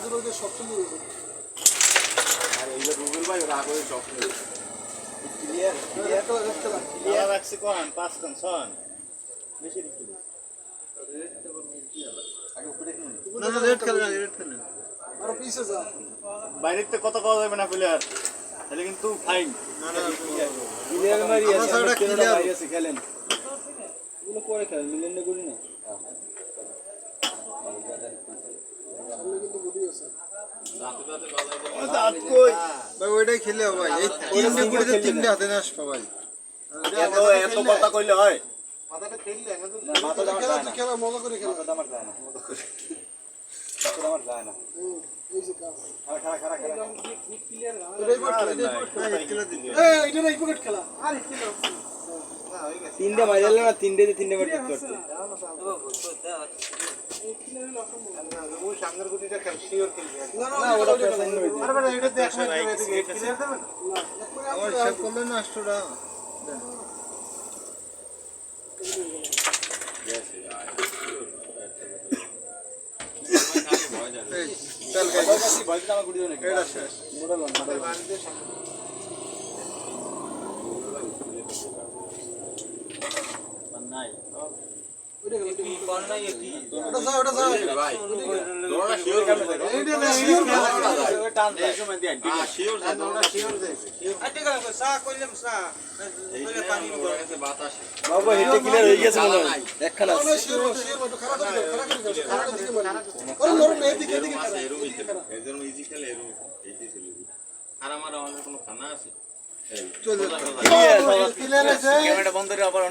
আর এই যে রুবেল ভাই রাগ হয়ে সব ক্লিয়ার ক্লিয়ার রাখছে কোন 5 কোন 6 বেশি রিস্ক আগে উপরে না না রেড খেলে না রেড খেলে আর পিছে যা বাইরেতে কত কল যাবে না প্লেয়ার তাহলে কিন্তু ফাইন না না ক্লিয়ার মারি আমার সাইডটা ক্লিয়ার আছে খেলেন এগুলো পরে খেলেন মিলেন না করি না সামনে কিন্তু গুটি আছে দাঁত কই ভাই ওইটাই খেলে হবে ভাই এই তিনটে গুলিতে তিনটে হাতে নাস পাবাই এত কথা কইলে হয় মাথাটা খেললে না মাথাটা আমার যায় না খেলা মজা করে খেলা মাথাটা আমার যায় না মজা করে মাথাটা আমার যায় না এই যে কাজ খাড়া খাড়া খাড়া এটাই পট এটা না ইপোকেট খেলা আর খেলা তিনটে মাইরালে না তিনটে মার ঠিক করতে ওই সামনের গুটিটা খেল শিওর খেলবে না না ওটা পেছন হয়ে যায় আরে এটা দেখ ক্লিয়ার দেবেন না আমার হিসাব করলে না 800 টাকা চল গাইস বলতে আমার গুটি না এটা শেষ মোডাল নাই ওইটা গেল কি কোন নাই কি ওটা যা ভাই দৌড়া শিওর খেলবে এইটা না শিওর খেলা ওই টান এই সময় দিয়ে শিওর যায় দৌড়া শিওর যায় আটি গেল সা কইলাম সা কইলে পানি ওর কাছে বাতাস বাবা হেটে ক্লিয়ার হয়ে গেছে মনে হয় একখানা না শিওর মতো খারাপ করে খারাপ দিকে মানে আরে নরম না এদিকে আছে এরকম এজন্য ইজি খেলে এরকম ইজি চলে আর আমার আমাদের কোনো খানা আছে এই চল ক্লিয়ার আছে ক্যামেরা বন্ধ করে আবার